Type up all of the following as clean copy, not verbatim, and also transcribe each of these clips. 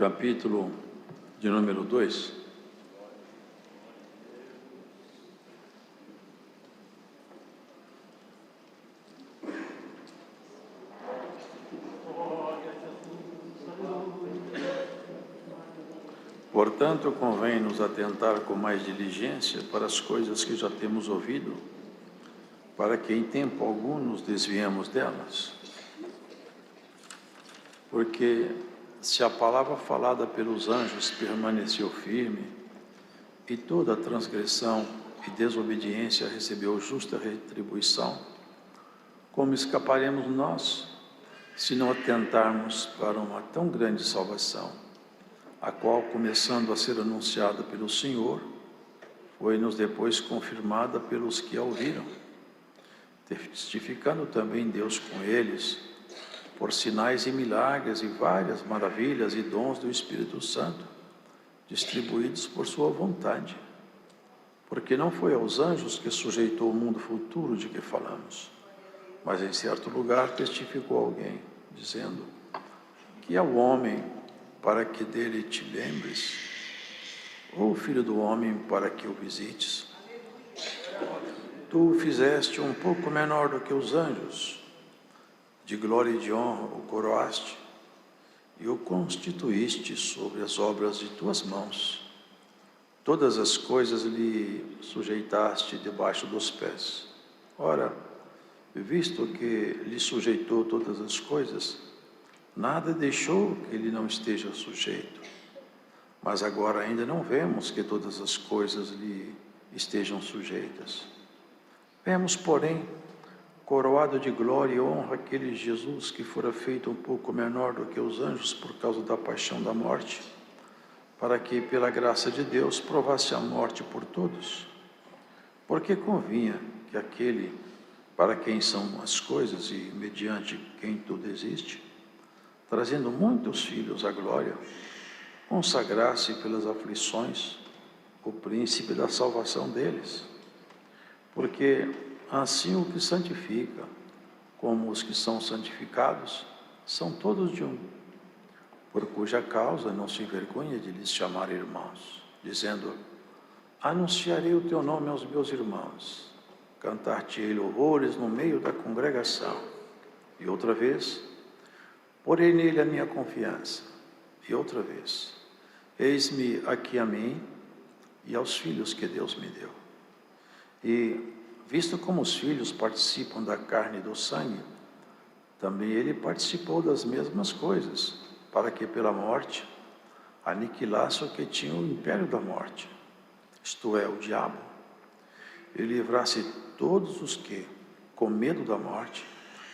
capítulo de número 2. Portanto, convém nos atentar com mais diligência para as coisas que já temos ouvido, para que em tempo algum nos desviemos delas. Porque se a palavra falada pelos anjos permaneceu firme, e toda transgressão e desobediência recebeu justa retribuição, como escaparemos nós, se não atentarmos para uma tão grande salvação, a qual, começando a ser anunciada pelo Senhor, foi-nos depois confirmada pelos que a ouviram, testificando também Deus com eles, por sinais e milagres e várias maravilhas e dons do Espírito Santo, distribuídos por sua vontade. Porque não foi aos anjos que sujeitou o mundo futuro de que falamos, mas em certo lugar testificou alguém, dizendo: que é o homem para que dele te lembres, ou o filho do homem para que o visites? Tu o fizeste um pouco menor do que os anjos, de glória e de honra o coroaste, e o constituíste sobre as obras de tuas mãos. Todas as coisas lhe sujeitaste debaixo dos pés. Ora, visto que lhe sujeitou todas as coisas, nada deixou que ele não esteja sujeito. Mas agora ainda não vemos que todas as coisas lhe estejam sujeitas. Vemos, porém, coroado de glória e honra aquele Jesus que fora feito um pouco menor do que os anjos por causa da paixão da morte, para que, pela graça de Deus, provasse a morte por todos. Porque convinha que aquele para quem são as coisas e mediante quem tudo existe, trazendo muitos filhos à glória, consagrasse pelas aflições o príncipe da salvação deles. Porque assim o que santifica, como os que são santificados, são todos de um, por cuja causa não se envergonha de lhes chamar irmãos, dizendo: anunciarei o teu nome aos meus irmãos, cantar-te-ei louvores no meio da congregação. E outra vez, porei nele a minha confiança. E outra vez, eis-me aqui a mim e aos filhos que Deus me deu. E, visto como os filhos participam da carne e do sangue, também ele participou das mesmas coisas, para que pela morte aniquilasse o que tinha o império da morte, isto é, o diabo, e livrasse todos os que, com medo da morte,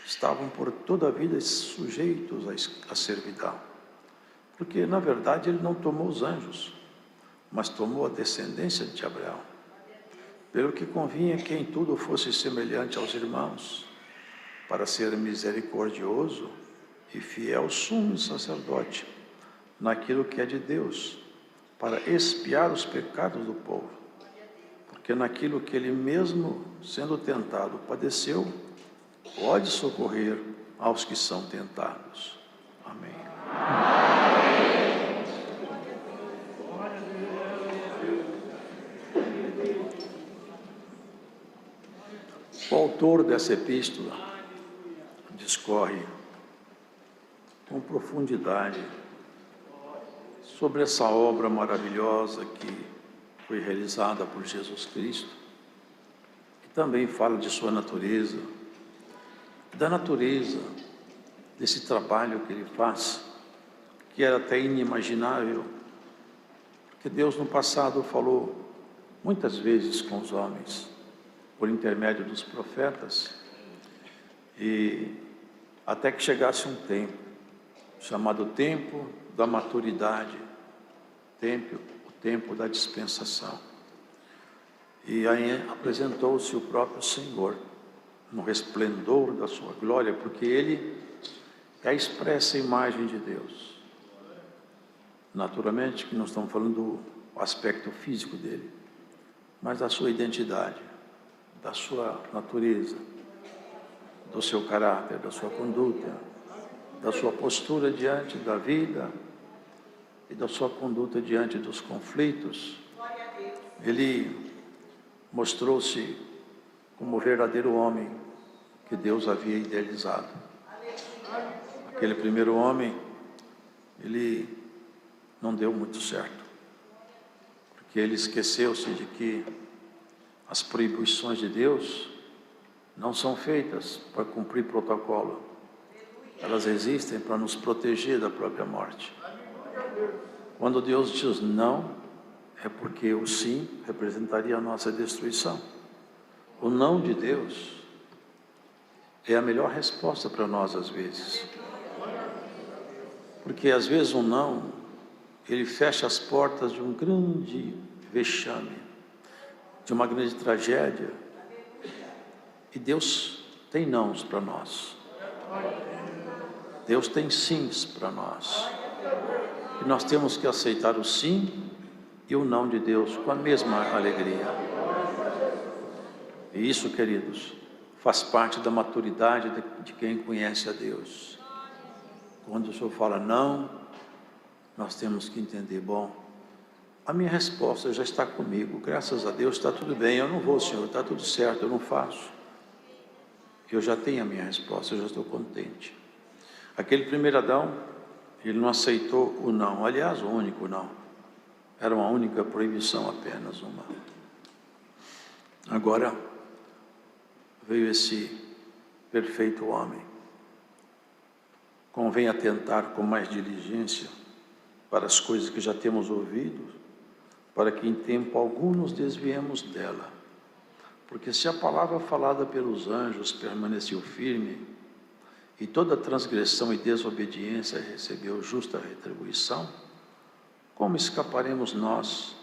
estavam por toda a vida sujeitos à servidão. Porque, na verdade, ele não tomou os anjos, mas tomou a descendência de Abraão. Pelo que convinha que em tudo fosse semelhante aos irmãos, para ser misericordioso e fiel sumo sacerdote naquilo que é de Deus, para expiar os pecados do povo. Porque naquilo que ele mesmo, sendo tentado, padeceu, pode socorrer aos que são tentados. Amém. O autor dessa epístola discorre com profundidade sobre essa obra maravilhosa que foi realizada por Jesus Cristo, que também fala de sua natureza, da natureza desse trabalho que ele faz, que era até inimaginável, porque Deus no passado falou muitas vezes com os homens, por intermédio dos profetas, e até que chegasse um tempo, chamado tempo da maturidade, o tempo da dispensação. E aí apresentou-se o próprio Senhor, no resplendor da sua glória, porque Ele é a expressa imagem de Deus. Naturalmente que não estamos falando do aspecto físico dele, mas da sua identidade, da sua natureza, do seu caráter, da sua conduta, da sua postura diante da vida, e da sua conduta diante dos conflitos, ele mostrou-se como o verdadeiro homem que Deus havia idealizado. Aquele primeiro homem, ele não deu muito certo, porque ele esqueceu-se de que as proibições de Deus não são feitas para cumprir protocolo. Elas existem para nos proteger da própria morte. Quando Deus diz não, é porque o sim representaria a nossa destruição. O não de Deus é a melhor resposta para nós às vezes. Porque às vezes um não, ele fecha as portas de um grande vexame, de uma grande tragédia. E Deus tem nãos para nós. Deus tem sims para nós. E nós temos que aceitar o sim e o não de Deus com a mesma alegria. E isso, queridos, faz parte da maturidade de quem conhece a Deus. Quando o Senhor fala não, nós temos que entender, bom, a minha resposta já está comigo, graças a Deus está tudo bem, eu não vou, Senhor, está tudo certo, eu não faço. Eu já tenho a minha resposta, eu já estou contente. Aquele primeiro Adão, ele não aceitou o não, aliás, o único não. Era uma única proibição, apenas uma. Agora, veio esse perfeito homem. Convém atentar com mais diligência para as coisas que já temos ouvido, para que em tempo algum nos desviemos dela. Porque se a palavra falada pelos anjos permaneceu firme, e toda transgressão e desobediência recebeu justa retribuição, como escaparemos nós,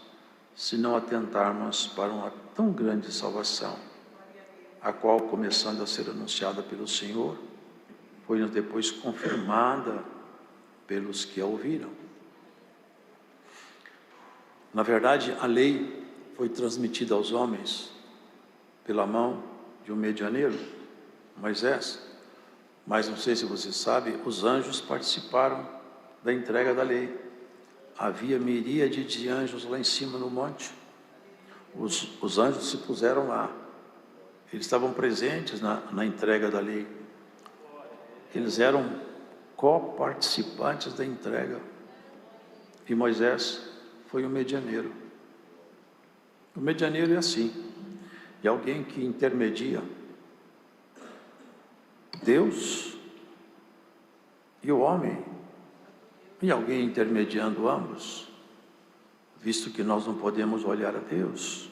se não atentarmos para uma tão grande salvação, a qual, começando a ser anunciada pelo Senhor, foi-nos depois confirmada pelos que a ouviram. Na verdade, a lei foi transmitida aos homens pela mão de um medianeiro, Moisés. Mas não sei se você sabe, os anjos participaram da entrega da lei. Havia miríade de anjos lá em cima no monte. Os anjos se puseram lá. Eles estavam presentes na entrega da lei. Eles eram coparticipantes da entrega. E Moisés foi o medianeiro. O medianeiro é assim. É alguém que intermedia Deus e o homem, e alguém intermediando ambos, visto que nós não podemos olhar a Deus,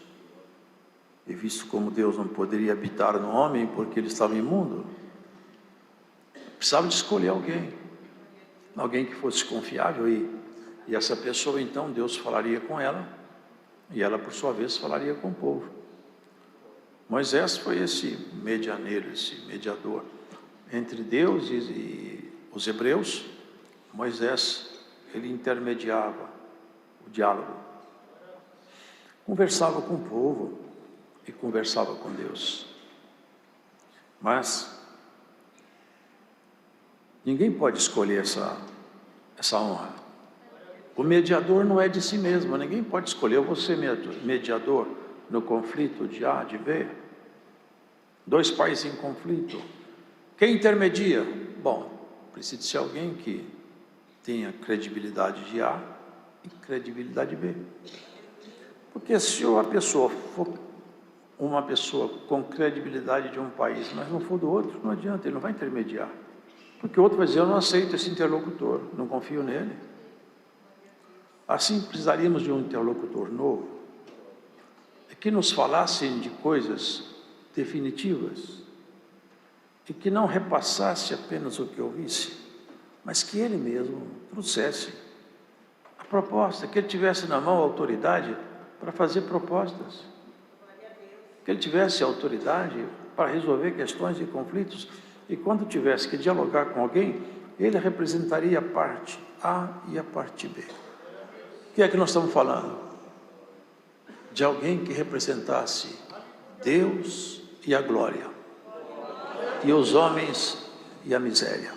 e visto como Deus não poderia habitar no homem porque ele estava imundo, precisava de escolher alguém que fosse confiável, e essa pessoa então Deus falaria com ela, e ela por sua vez falaria com o povo. Moisés foi esse medianeiro, esse mediador entre Deus e os hebreus. Moisés, ele intermediava o diálogo, conversava com o povo e conversava com Deus. Mas ninguém pode escolher essa honra. O mediador não é de si mesmo, ninguém pode escolher. Eu vou ser mediador no conflito de A, de B, dois países em conflito. Quem intermedia? Bom, precisa ser alguém que tenha credibilidade de A e credibilidade B. Porque se a pessoa for uma pessoa com credibilidade de um país, mas não for do outro, não adianta, ele não vai intermediar. Porque o outro vai dizer, eu não aceito esse interlocutor, não confio nele. Assim, precisaríamos de um interlocutor novo, que nos falasse de coisas definitivas, e que não repassasse apenas o que ouvisse, mas que ele mesmo trouxesse a proposta, que ele tivesse na mão a autoridade para fazer propostas, que ele tivesse a autoridade para resolver questões e conflitos, e quando tivesse que dialogar com alguém, ele representaria a parte A e a parte B. O que é que nós estamos falando? De alguém que representasse Deus e a glória, e os homens e a miséria.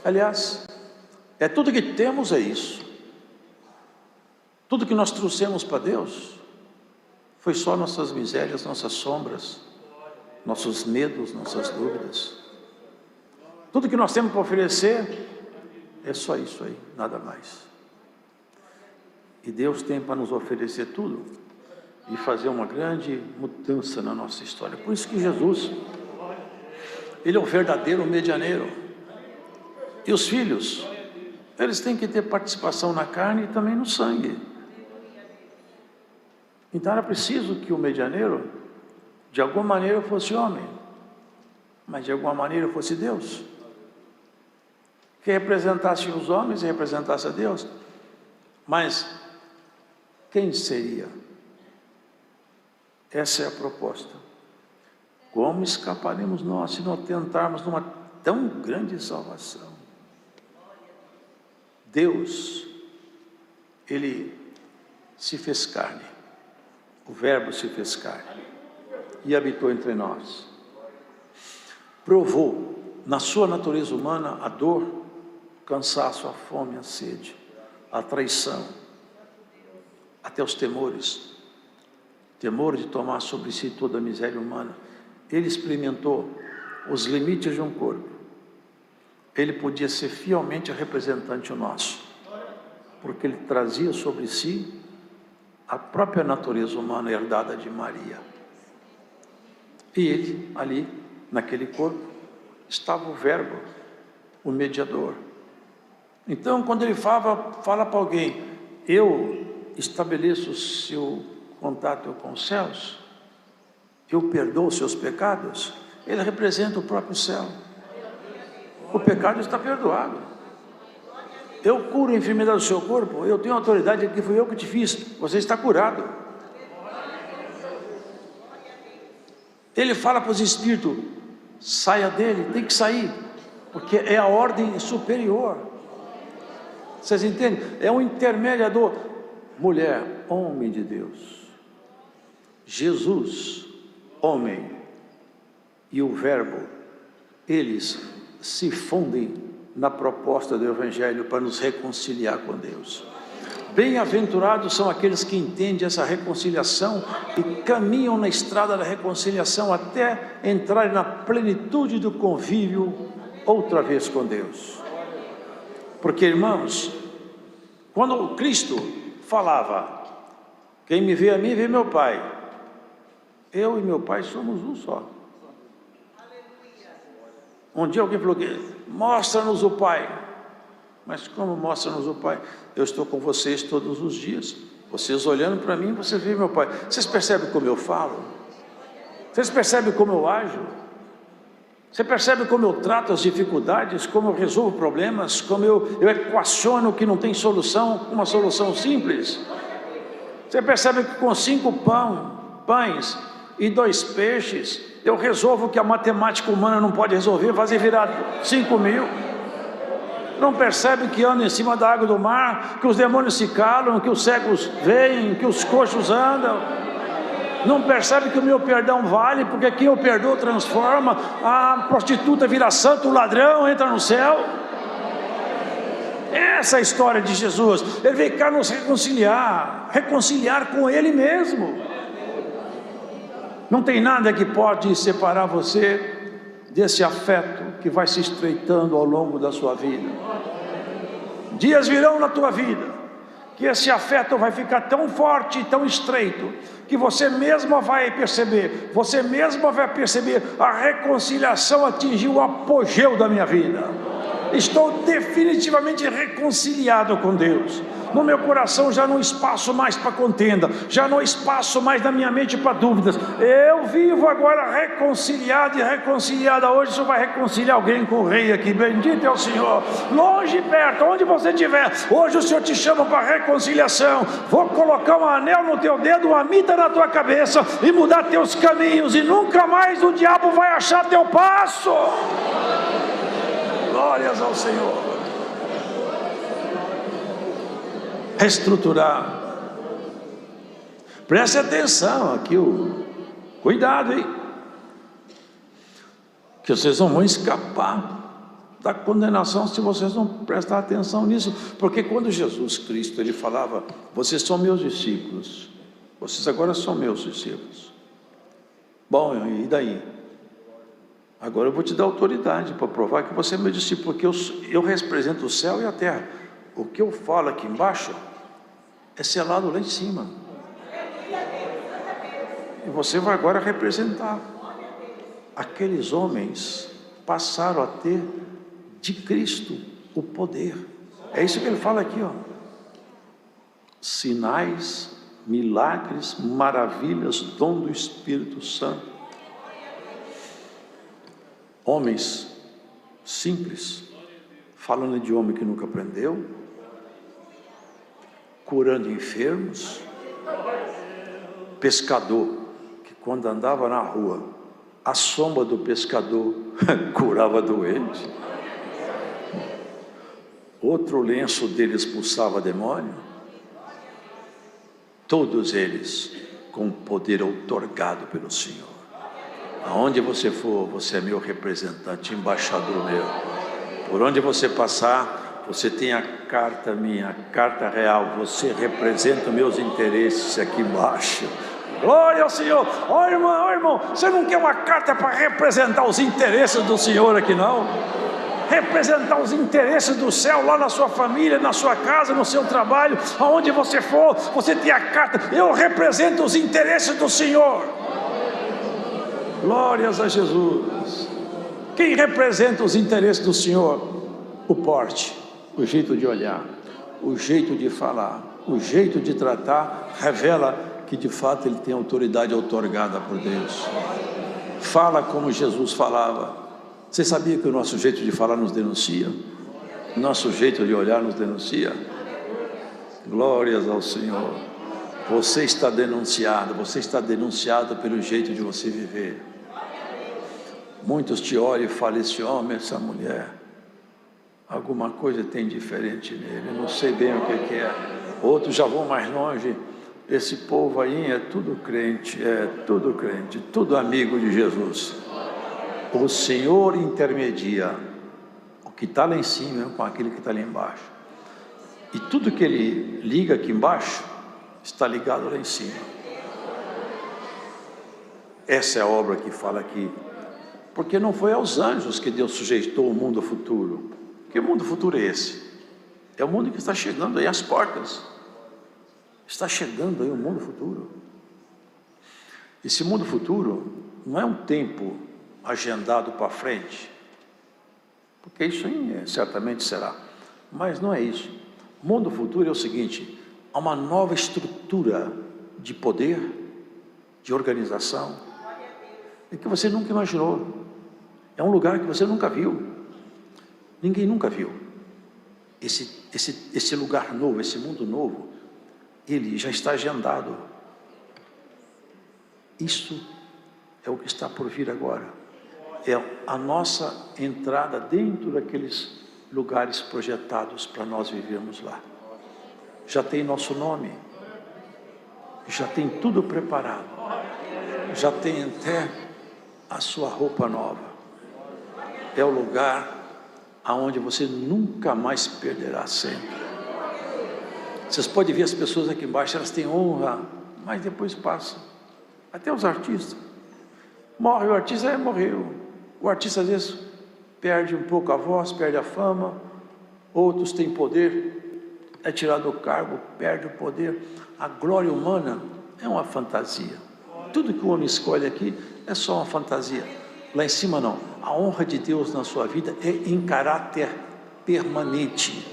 Aliás, tudo que temos é isso. Tudo que nós trouxemos para Deus foi só nossas misérias, nossas sombras, nossos medos, nossas dúvidas. Tudo que nós temos para oferecer é só isso aí, nada mais. E Deus tem para nos oferecer tudo e fazer uma grande mudança na nossa história. Por isso que Jesus, Ele é o verdadeiro medianeiro. E os filhos, eles têm que ter participação na carne e também no sangue. Então era preciso que o medianeiro, de alguma maneira, fosse homem, mas de alguma maneira fosse Deus, que representasse os homens e representasse a Deus. Mas quem seria? Essa é a proposta. Como escaparemos nós se não tentarmos numa tão grande salvação? Deus, Ele se fez carne, o Verbo se fez carne e habitou entre nós. Provou na sua natureza humana a dor, o cansaço, a fome, a sede, a traição, até os temores, temor de tomar sobre si toda a miséria humana. Ele experimentou os limites de um corpo. Ele podia ser fielmente representante nosso, porque ele trazia sobre si a própria natureza humana herdada de Maria. E ele, ali, naquele corpo, estava o Verbo, o mediador. Então, quando ele fala para alguém, eu estabeleço o seu contato com os céus, eu perdoo os seus pecados, ele representa o próprio céu. O pecado está perdoado. Eu curo a enfermidade do seu corpo, eu tenho autoridade, que fui eu que te fiz, você está curado. Ele fala para os espíritos, saia dele, tem que sair, porque é a ordem superior. Vocês entendem? É um intermediador. Mulher, homem de Deus. Jesus, homem, e o Verbo, eles se fundem na proposta do Evangelho para nos reconciliar com Deus. Bem-aventurados são aqueles que entendem essa reconciliação e caminham na estrada da reconciliação até entrarem na plenitude do convívio outra vez com Deus. Porque, irmãos, quando Cristo falava, quem me vê a mim, vê meu Pai. Eu e meu Pai somos um só. Um dia alguém falou que mostra-nos o Pai. Mas como mostra-nos o Pai? Eu estou com vocês todos os dias. Vocês olhando para mim, vocês veem meu Pai. Vocês percebem como eu falo? Vocês percebem como eu ajo? Você percebe como eu trato as dificuldades, como eu resolvo problemas, como eu equaciono o que não tem solução, uma solução simples? Você percebe que com 5 pães e 2 peixes, eu resolvo o que a matemática humana não pode resolver, fazer virar 5.000. Não percebe que anda em cima da água do mar, que os demônios se calam, que os cegos veem, que os coxos andam? Não percebe que o meu perdão vale, porque quem eu perdoo transforma, a prostituta vira santo, o ladrão entra no céu? Essa é a história de Jesus. Ele veio cá nos reconciliar com Ele mesmo. Não tem nada que pode separar você desse afeto que vai se estreitando ao longo da sua vida. Dias virão na tua vida que esse afeto vai ficar tão forte e tão estreito, que você mesma vai perceber, a reconciliação atingiu o apogeu da minha vida. Estou definitivamente reconciliado com Deus. No meu coração já não há espaço mais para contenda, já não há espaço mais na minha mente para dúvidas. Eu vivo agora reconciliado e reconciliada. Hoje o Senhor vai reconciliar alguém com o Rei aqui. Bendito é o Senhor. Longe e perto, onde você estiver, hoje o Senhor te chama para reconciliação. Vou colocar um anel no teu dedo, uma mita na tua cabeça e mudar teus caminhos, e nunca mais o diabo vai achar teu passo. Glórias ao Senhor. Reestruturar. Preste atenção aqui, cuidado, hein? Que vocês não vão escapar da condenação se vocês não prestar atenção nisso. Porque quando Jesus Cristo, ele falava, vocês são meus discípulos, vocês agora são meus discípulos. Bom, e daí? Agora eu vou te dar autoridade para provar que você é meu discípulo, porque eu represento o céu e a terra. O que eu falo aqui embaixo é selado lá em cima. E você vai agora representar. Aqueles homens passaram a ter de Cristo o poder. É isso que ele fala aqui, ó. Sinais, milagres, maravilhas, dom do Espírito Santo. Homens simples, falando de homem que nunca aprendeu, curando enfermos, pescador, que quando andava na rua, a sombra do pescador curava doente. Outro lenço dele expulsava demônio. Todos eles com poder outorgado pelo Senhor. Aonde você for, você é meu representante, embaixador meu. Por onde você passar, você tem a carta minha, a carta real. Você representa meus interesses aqui embaixo. Glória ao Senhor. Ó irmão, você não quer uma carta para representar os interesses do Senhor aqui não? Representar os interesses do céu lá na sua família, na sua casa, no seu trabalho, aonde você for, você tem a carta. Eu represento os interesses do Senhor. Glórias a Jesus. Quem representa os interesses do Senhor? O porte, o jeito de olhar, o jeito de falar, o jeito de tratar, revela que de fato ele tem autoridade outorgada por Deus. Fala como Jesus falava. Você sabia que o nosso jeito de falar nos denuncia? O nosso jeito de olhar nos denuncia? Glórias ao Senhor. Você está denunciado pelo jeito de você viver. Muitos te olham e falam, esse homem, essa mulher, alguma coisa tem diferente nele, eu não sei bem o que é. Outros já vão mais longe, esse povo aí é tudo crente, tudo amigo de Jesus. O Senhor intermedia o que está lá em cima com aquele que está lá embaixo. E tudo que ele liga aqui embaixo, está ligado lá em cima. Essa é a obra que fala aqui. Porque não foi aos anjos que Deus sujeitou o mundo futuro. Que mundo futuro é esse? É o mundo que está chegando aí às portas. Está chegando aí o mundo futuro. Esse mundo futuro não é um tempo agendado para frente, porque isso aí certamente será, mas não é isso. O mundo futuro é o seguinte: há uma nova estrutura de poder, de organização, e que você nunca imaginou. É um lugar que você nunca viu, ninguém nunca viu. Esse lugar novo, esse mundo novo, ele já está agendado. Isso é o que está por vir agora. É a nossa entrada dentro daqueles lugares projetados para nós vivermos lá. Já tem nosso nome, já tem tudo preparado, já tem até a sua roupa nova. É o lugar aonde você nunca mais perderá sempre. Vocês podem ver as pessoas aqui embaixo, elas têm honra, mas depois passa. Até os artistas. Morre o artista, morreu. O artista às vezes perde um pouco a voz, perde a fama. Outros têm poder, é tirado do cargo, perde o poder. A glória humana é uma fantasia. Tudo que o homem escolhe aqui é só uma fantasia. Lá em cima não. A honra de Deus na sua vida é em caráter permanente.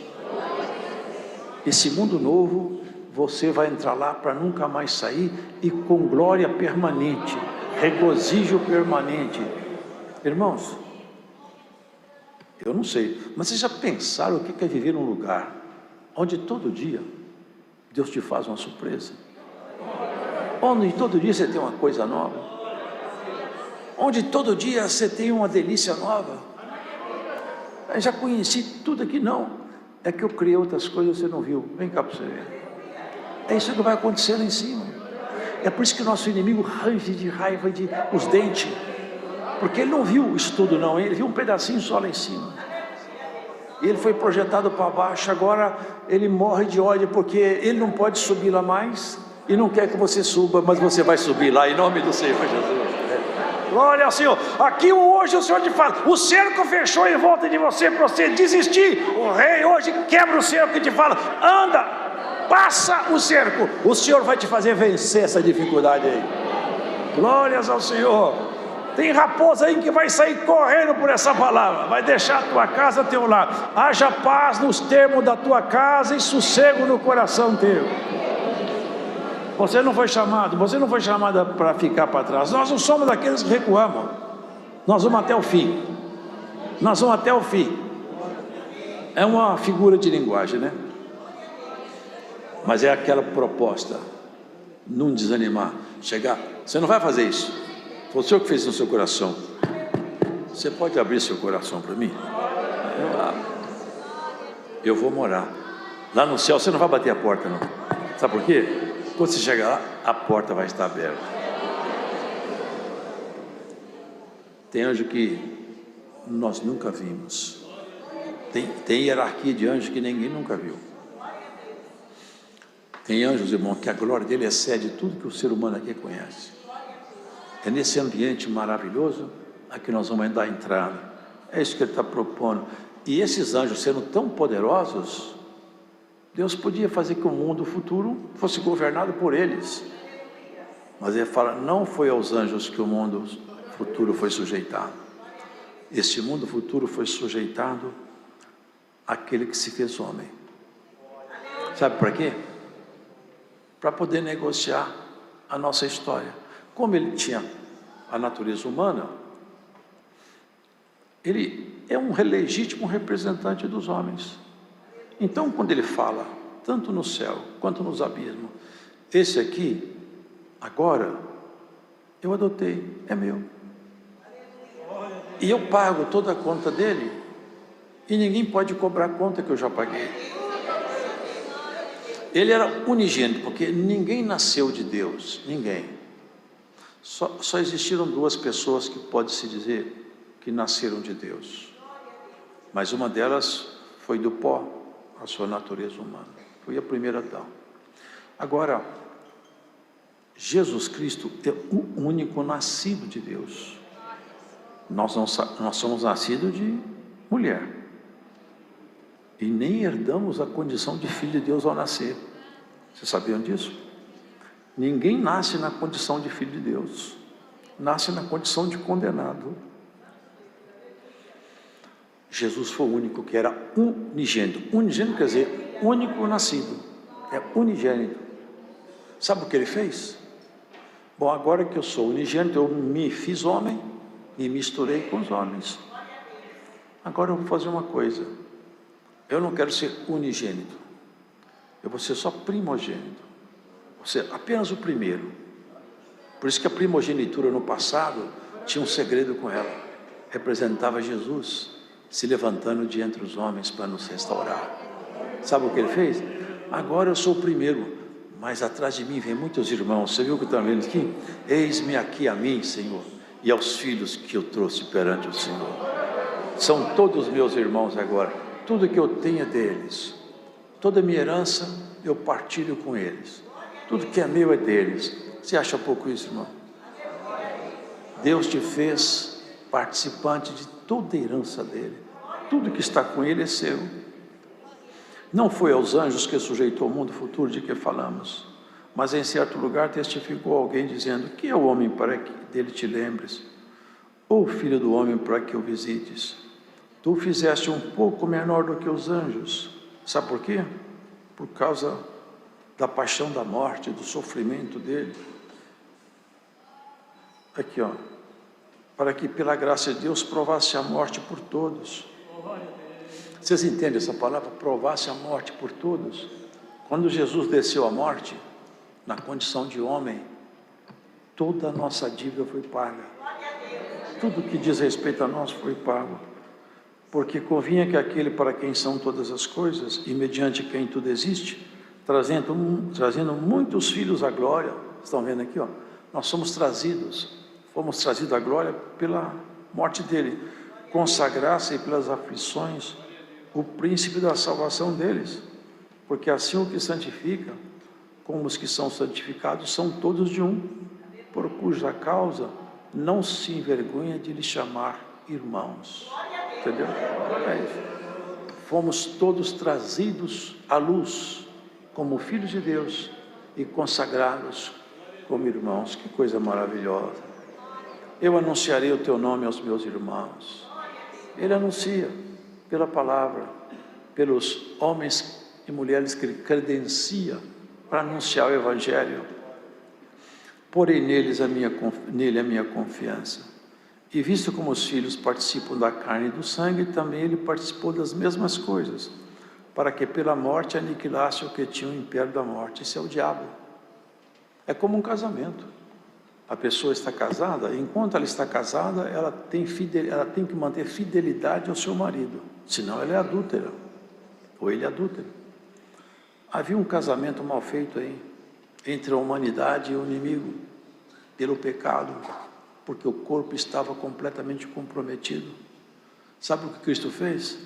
Esse mundo novo, você vai entrar lá para nunca mais sair e com glória permanente, regozijo permanente. Irmãos, eu não sei, mas vocês já pensaram o que é viver num lugar onde todo dia Deus te faz uma surpresa? Onde todo dia você tem uma coisa nova? Onde todo dia você tem uma delícia nova? Eu já conheci tudo aqui, não. É que eu criei outras coisas que você não viu. Vem cá para você ver. É isso que vai acontecer lá em cima. É por isso que o nosso inimigo range de raiva os dentes. Porque ele não viu isso tudo não, ele viu um pedacinho só lá em cima. ele foi projetado para baixo, agora ele morre de ódio, porque ele não pode subir lá mais, e não quer que você suba, mas você vai subir lá, em nome do Senhor Jesus. Glória ao Senhor. Aqui hoje o Senhor te fala, o cerco fechou em volta de você, para você desistir. O rei hoje quebra o cerco e te fala, anda, passa o cerco. O Senhor vai te fazer vencer essa dificuldade aí. Glórias ao Senhor. Tem raposa aí que vai sair correndo por essa palavra, vai deixar a tua casa ao teu lado. Haja paz nos termos da tua casa e sossego no coração teu. Você não foi chamada para ficar para trás. Nós não somos daqueles que recuamos. Nós vamos até o fim. Nós vamos até o fim. É uma figura de linguagem, né? Mas é aquela proposta, não desanimar, chegar. Você não vai fazer isso. Foi o Senhor que fez no seu coração. Você pode abrir seu coração para mim? Eu vou morar lá no céu. Você não vai bater a porta, não. Sabe por quê? Quando você chegar lá, a porta vai estar aberta. Tem anjo que nós nunca vimos. Tem hierarquia de anjos que ninguém nunca viu. Tem anjos, irmão, que a glória dele excede tudo que o ser humano aqui conhece. É nesse ambiente maravilhoso a que nós vamos dar entrada. É isso que ele está propondo. E esses anjos sendo tão poderosos, Deus podia fazer que o mundo futuro fosse governado por eles. Mas ele fala, não foi aos anjos que o mundo futuro foi sujeitado. Este mundo futuro foi sujeitado àquele que se fez homem. Sabe para quê? Para poder negociar a nossa história. Como ele tinha a natureza humana, ele é um legítimo representante dos homens. Então, quando ele fala, tanto no céu quanto nos abismos, esse aqui, agora, eu adotei, é meu. E eu pago toda a conta dele, e ninguém pode cobrar a conta que eu já paguei. Ele era unigênito, porque ninguém nasceu de Deus, ninguém. Só existiram duas pessoas que pode-se dizer que nasceram de Deus. Mas uma delas foi do pó, a sua natureza humana. Foi a primeira Adão. Agora, Jesus Cristo é o único nascido de Deus. Nós somos nascidos de mulher. E nem herdamos a condição de filho de Deus ao nascer. Vocês sabiam disso? Ninguém nasce na condição de filho de Deus. Nasce na condição de condenado. Jesus foi o único que era unigênito. Unigênito quer dizer único nascido. É unigênito. Sabe o que ele fez? Bom, agora que eu sou unigênito, eu me fiz homem e misturei com os homens. Agora eu vou fazer uma coisa. Eu não quero ser unigênito. Eu vou ser só primogênito. Vou ser apenas o primeiro. Por isso que a primogenitura no passado tinha um segredo com ela. Representava Jesus se levantando de entre os homens para nos restaurar. Sabe o que ele fez? Agora eu sou o primeiro, mas atrás de mim vem muitos irmãos. Você viu o que está vendo aqui? Eis-me aqui a mim, Senhor, e aos filhos que eu trouxe perante o Senhor. São todos meus irmãos agora. Tudo que eu tenho é deles. Toda a minha herança eu partilho com eles. Tudo que é meu é deles. Você acha pouco isso, irmão? Deus te fez participante de toda a herança dele. Tudo que está com ele é seu. Não foi aos anjos que sujeitou o mundo futuro de que falamos, mas em certo lugar testificou alguém dizendo, que é o homem para que dele te lembres, ou o filho do homem para que o visites? Tu o fizeste um pouco menor do que os anjos. Sabe por quê? Por causa da paixão da morte, do sofrimento dele. Aqui, ó. Para que pela graça de Deus provasse a morte por todos. Vocês entendem essa palavra? Provasse a morte por todos. Quando Jesus desceu à morte, na condição de homem, toda a nossa dívida foi paga. Tudo que diz respeito a nós foi pago. Porque convinha que aquele para quem são todas as coisas, e mediante quem tudo existe, trazendo muitos filhos à glória. Estão vendo aqui, ó? Nós fomos trazidos à glória pela morte dele, consagrasse e pelas aflições o príncipe da salvação deles. Porque assim o que santifica, como os que são santificados, são todos de um, por cuja causa não se envergonha de lhe chamar irmãos. Entendeu? É isso. Fomos todos trazidos à luz, como filhos de Deus, e consagrados como irmãos. Que coisa maravilhosa. Eu anunciarei o teu nome aos meus irmãos. Ele anuncia pela palavra, pelos homens e mulheres que ele credencia para anunciar o Evangelho. Porém nele a minha confiança. E visto como os filhos participam da carne e do sangue, também ele participou das mesmas coisas, para que pela morte aniquilasse o que tinha o império da morte. Esse é o diabo. É como um casamento. A pessoa está casada, enquanto ela está casada, ela tem que manter fidelidade ao seu marido, senão ela é adúltera, ou ele é adúltero. Havia um casamento mal feito aí, entre a humanidade e o inimigo, pelo pecado, porque o corpo estava completamente comprometido. Sabe o que Cristo fez?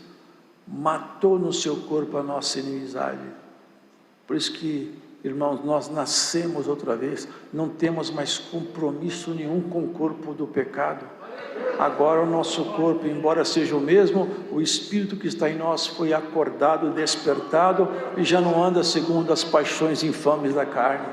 Matou no seu corpo a nossa inimizade. Por isso que, irmãos, nós nascemos outra vez, não temos mais compromisso nenhum com o corpo do pecado. Agora o nosso corpo, embora seja o mesmo, o Espírito que está em nós foi acordado, despertado, e já não anda segundo as paixões infames da carne.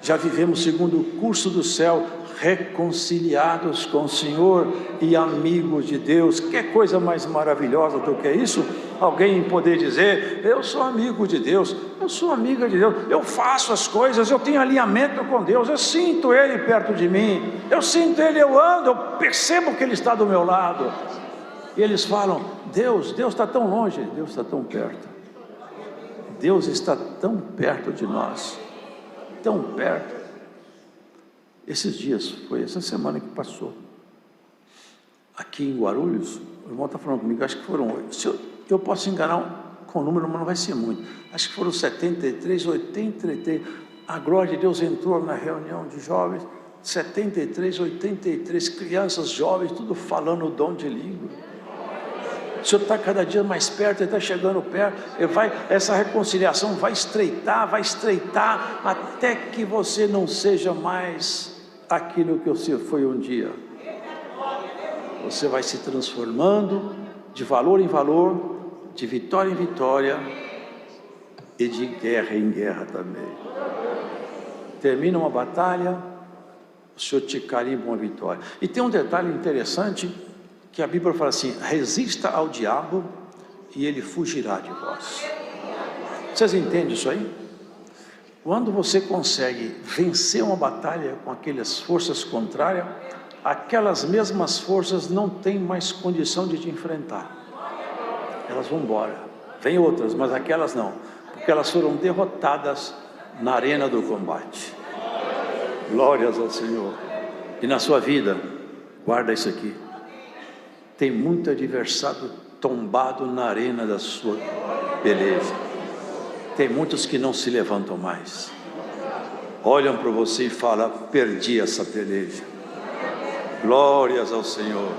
Já vivemos segundo o curso do céu, reconciliados com o Senhor e amigos de Deus. Que coisa mais maravilhosa do que isso? Alguém poder dizer, eu sou amigo de Deus, eu sou amiga de Deus, eu faço as coisas, eu tenho alinhamento com Deus, eu sinto Ele perto de mim, eu sinto Ele, eu ando, eu percebo que Ele está do meu lado. E eles falam, Deus está tão longe, Deus está tão perto. Deus está tão perto de nós, tão perto. Esses dias, foi essa semana que passou, aqui em Guarulhos, o irmão está falando comigo, acho que foram 8, eu posso enganar com o número, mas não vai ser muito, acho que foram 73, 83, a glória de Deus entrou na reunião de jovens, 73, 83, crianças, jovens, tudo falando o dom de língua. O Senhor está cada dia mais perto, Ele está chegando perto, essa reconciliação vai estreitar, até que você não seja mais aquilo que você foi um dia. Você vai se transformando de valor em valor, de vitória em vitória e de guerra em guerra também. Termina uma batalha, o Senhor te carimba uma vitória. E tem um detalhe interessante, que a Bíblia fala assim, resista ao diabo e ele fugirá de vós. Vocês entendem isso aí? Quando você consegue vencer uma batalha com aquelas forças contrárias, aquelas mesmas forças não têm mais condição de te enfrentar. Elas vão embora. Vem outras, mas aquelas não, porque elas foram derrotadas na arena do combate. Glórias ao Senhor. E na sua vida, guarda isso aqui, tem muito adversário tombado na arena da sua beleza. Tem muitos que não se levantam mais, olham para você e falam, perdi essa peleja. Glórias ao Senhor.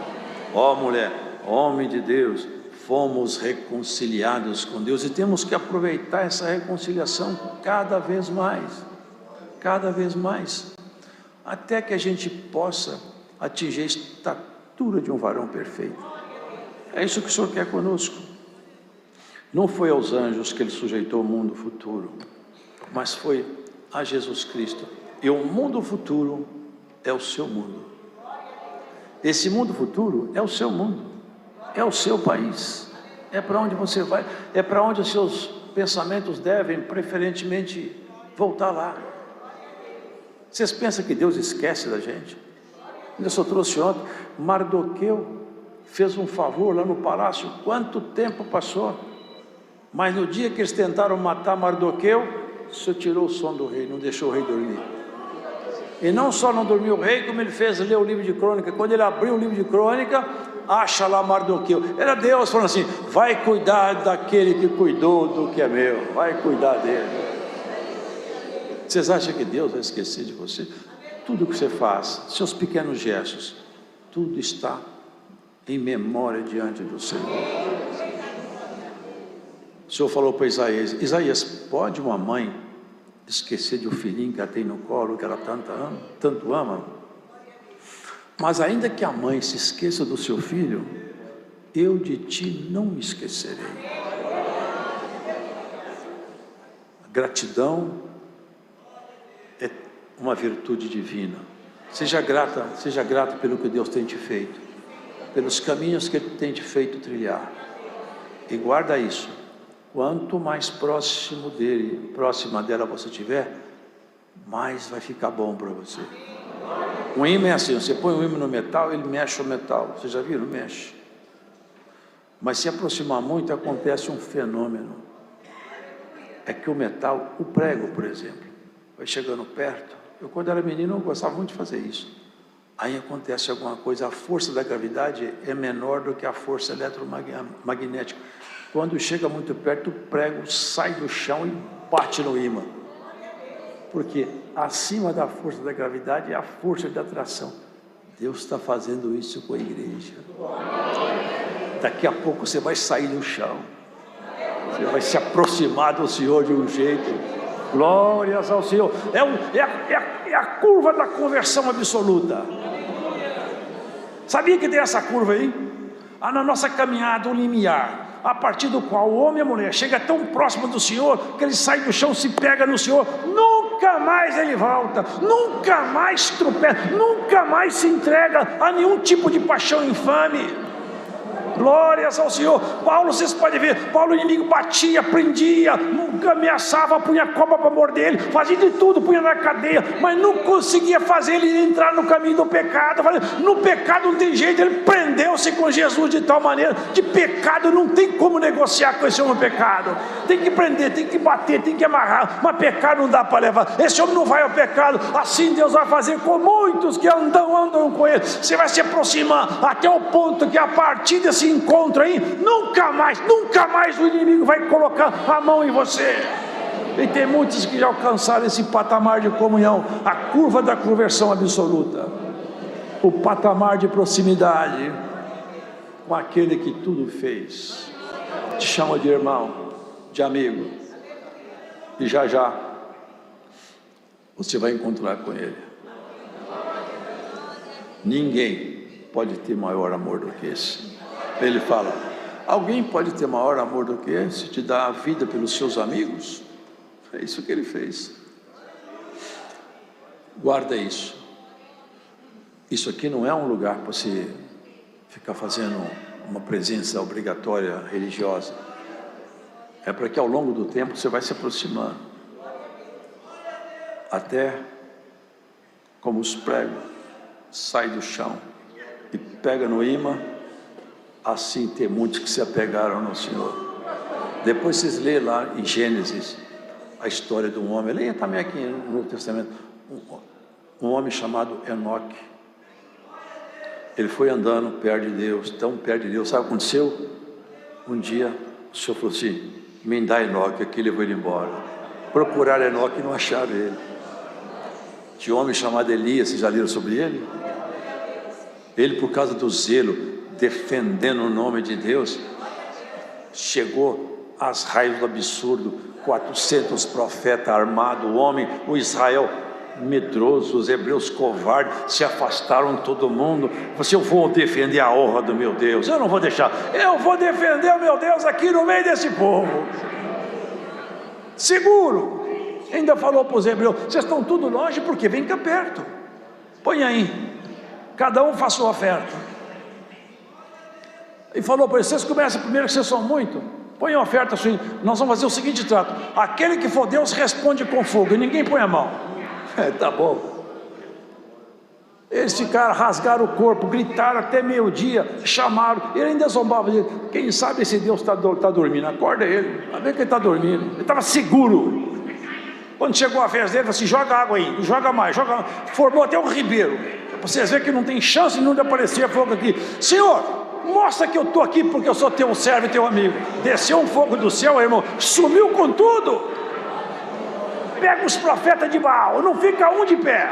Ó mulher, homem de Deus, fomos reconciliados com Deus e temos que aproveitar essa reconciliação cada vez mais, até que a gente possa atingir a estatura de um varão perfeito. É isso que o Senhor quer conosco. Não foi aos anjos que Ele sujeitou o mundo futuro, mas foi a Jesus Cristo. E o mundo futuro é o seu mundo. Esse mundo futuro é o seu mundo, é o seu país, é para onde você vai, é para onde os seus pensamentos devem preferentemente voltar lá. Vocês pensam que Deus esquece da gente? Eu só trouxe ontem, Mardoqueu fez um favor lá no palácio, quanto tempo passou? Mas no dia que eles tentaram matar Mardoqueu, o Senhor tirou o sono do rei, não deixou o rei dormir. E não só não dormiu o rei, como ele fez ler o livro de crônica. Quando ele abriu o livro de crônica, acha lá Mardoqueu. Era Deus falando assim, vai cuidar daquele que cuidou do que é meu, vai cuidar dele. Vocês acham que Deus vai esquecer de você? Tudo que você faz, seus pequenos gestos, tudo está em memória diante do Senhor. O Senhor falou para Isaías: Isaías, pode uma mãe esquecer de um filhinho que ela tem no colo, que ela tanto ama? Mas ainda que a mãe se esqueça do seu filho, eu de ti não me esquecerei. A gratidão é uma virtude divina. Seja grata pelo que Deus tem te feito, pelos caminhos que Ele tem te feito trilhar. E guarda isso: quanto mais próximo dele, próxima dela você estiver, mais vai ficar bom para você. Um ímã é assim: você põe um ímã no metal, ele mexe o metal. Você já viram? Mexe. Mas se aproximar muito, acontece um fenômeno. É que o metal, o prego, por exemplo, vai chegando perto. Eu, quando era menino, eu gostava muito de fazer isso. Aí acontece alguma coisa, a força da gravidade é menor do que a força eletromagnética. Quando chega muito perto, o prego sai do chão e bate no ímã. Porque acima da força da gravidade é a força da atração. Deus está fazendo isso com a igreja. Daqui a pouco você vai sair do chão. Você vai se aproximar do Senhor de um jeito. Glórias ao Senhor. É a curva da conversão absoluta. Sabia que tem essa curva aí? Na nossa caminhada, o limiar, a partir do qual o homem e a mulher chega tão próximo do Senhor, que ele sai do chão, se pega no Senhor, nunca mais ele volta, nunca mais tropeça, nunca mais se entrega a nenhum tipo de paixão infame. Glórias ao Senhor. Paulo, vocês podem ver, Paulo, o inimigo batia, prendia, ameaçava, punha cobra para morder ele, fazia de tudo, punha na cadeia, mas não conseguia fazer ele entrar no caminho do pecado. No pecado não tem jeito. Ele prendeu-se com Jesus de tal maneira que pecado não tem como negociar com esse homem. Pecado tem que prender, tem que bater, tem que amarrar, mas pecado não dá para levar. Esse homem não vai ao pecado. Assim Deus vai fazer com muitos que andam com ele. Você vai se aproximar até o ponto que a partir desse encontro aí, nunca mais o inimigo vai colocar a mão em você. E tem muitos que já alcançaram esse patamar de comunhão, a curva da conversão absoluta, o patamar de proximidade com aquele que tudo fez. Te chama de irmão, de amigo, e já você vai encontrar com ele. Ninguém pode ter maior amor do que esse. Ele fala: alguém pode ter maior amor do que esse, te dar a vida pelos seus amigos? É isso que ele fez. Guarda isso. Isso aqui não é um lugar para você ficar fazendo uma presença obrigatória religiosa. É para que ao longo do tempo você vai se aproximando, até como os pregos sai do chão e pega no ímã. Assim tem muitos que se apegaram no Senhor. Depois vocês leem lá em Gênesis a história de um homem. Leia também aqui no Novo Testamento. Um homem chamado Enoque. Ele foi andando perto de Deus, tão perto de Deus. Sabe o que aconteceu? Um dia o Senhor falou assim: me dá Enoque, aqui levou ele embora. Procuraram Enoque e não acharam ele. Tinha um homem chamado Elias, vocês já leram sobre ele? Ele, por causa do zelo, defendendo o nome de Deus, chegou às raízes do absurdo. 400 profetas armados, o Israel medroso, os hebreus covardes, se afastaram todo mundo. Você: eu vou defender a honra do meu Deus, eu não vou deixar, eu vou defender o meu Deus aqui no meio desse povo, seguro. Ainda falou para os hebreus: vocês estão tudo longe, porque vem cá perto, põe aí, cada um faça sua oferta. E falou para eles: vocês começam primeiro, que vocês são muito, põe a oferta sua. Nós vamos fazer o seguinte trato: aquele que for Deus responde com fogo, e ninguém põe a mão. Tá bom. Eles ficaram, rasgaram o corpo, gritaram até meio-dia, chamaram. Ele ainda zombava dele: quem sabe esse Deus está dormindo, acorda ele, vai ver que ele está dormindo. Ele estava seguro. Quando chegou a vez dele, ele falou assim: joga água aí, joga mais, joga. Formou até um ribeiro, para vocês verem que não tem chance de não aparecer fogo aqui. Senhor, mostra que eu estou aqui, porque eu sou teu servo e teu amigo. Desceu um fogo do céu, irmão, sumiu com tudo. Pega os profetas de Baal, não fica um de pé.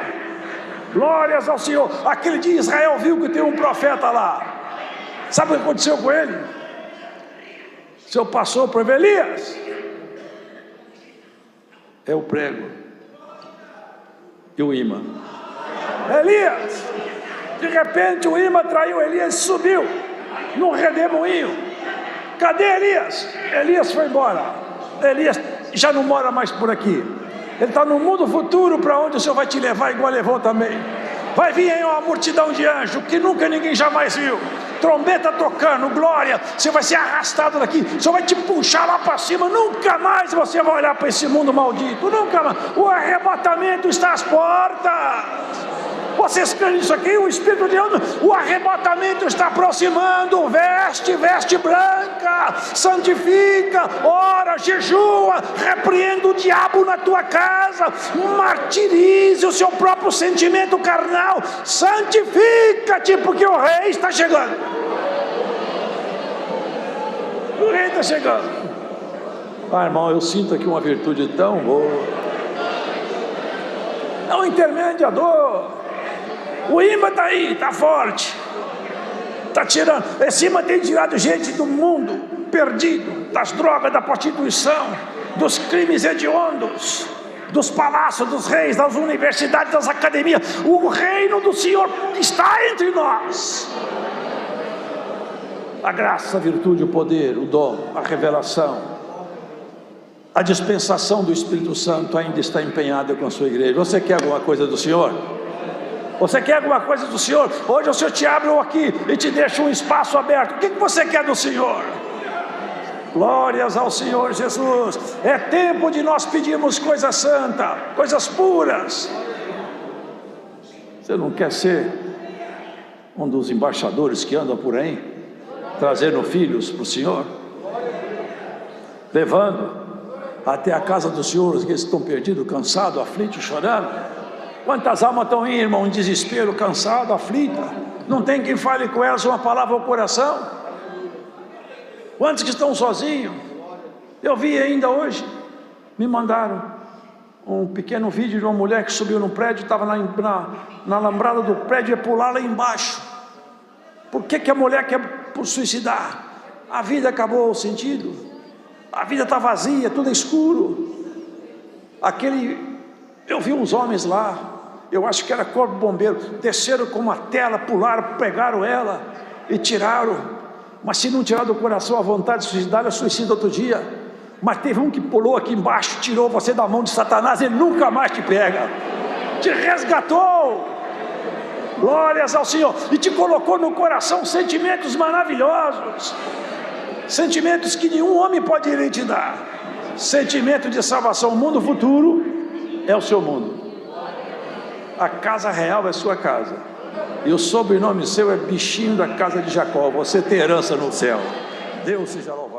Glórias ao Senhor. Aquele dia Israel viu que tem um profeta lá. Sabe o que aconteceu com ele? O Senhor passou por Elias. É o prego e o imã. Elias, de repente o imã traiu Elias e subiu num redemoinho. Cadê Elias? Elias foi embora. Elias já não mora mais por aqui. Ele está no mundo futuro, para onde o Senhor vai te levar, igual levou também. Vai vir aí uma multidão de anjos que nunca ninguém jamais viu. Trombeta tocando, glória. Você vai ser arrastado daqui. O Senhor vai te puxar lá para cima. Nunca mais você vai olhar para esse mundo maldito. Nunca mais. O arrebatamento está às portas. Vocês creem nisso aqui? O Espírito de Deus, o arrebatamento está aproximando. Veste branca, santifica, ora, jejua, repreenda o diabo na tua casa, martirize o seu próprio sentimento carnal, santifica-te, porque o rei está chegando. O rei está chegando. Ah, irmão, eu sinto aqui uma virtude tão boa. É um intermediador. O imã está aí, está forte, está tirando. Esse imã tem tirado gente do mundo perdido, das drogas, da prostituição, dos crimes hediondos, dos palácios dos reis, das universidades, das academias. O reino do Senhor está entre nós. A graça, a virtude, o poder, o dom, a revelação, a dispensação do Espírito Santo ainda está empenhada com a sua igreja. Você quer alguma coisa do Senhor? Você quer alguma coisa do Senhor? Hoje o Senhor te abre aqui e te deixa um espaço aberto. O que você quer do Senhor? Glórias ao Senhor Jesus. É tempo de nós pedirmos coisa santa, coisas puras. Você não quer ser um dos embaixadores que andam por aí, trazendo filhos para o Senhor? Levando até a casa do Senhor os que estão perdidos, cansados, aflitos, chorando. Quantas almas estão aí, irmão, em desespero, cansado, aflita, não tem quem fale com elas uma palavra ao coração? Quantos que estão sozinhos? Eu vi ainda hoje, me mandaram um pequeno vídeo de uma mulher que subiu num prédio, estava na alambrada do prédio, ia pular lá embaixo. Por que a mulher quer suicidar? A vida acabou o sentido, a vida está vazia, tudo é escuro. Eu vi uns homens lá, eu acho que era corpo bombeiro, desceram com uma tela, pularam, pegaram ela e tiraram. Mas se não tirar do coração a vontade de suicidar, ela suicida outro dia. Mas teve um que pulou aqui embaixo, tirou você da mão de Satanás, ele nunca mais te pega, te resgatou. Glórias ao Senhor. E te colocou no coração sentimentos maravilhosos, sentimentos que nenhum homem pode te dar. Sentimento de salvação. O mundo futuro é o seu mundo. A casa real é sua casa. E o sobrenome seu é bichinho da casa de Jacó. Você tem herança no céu. Deus seja louvado.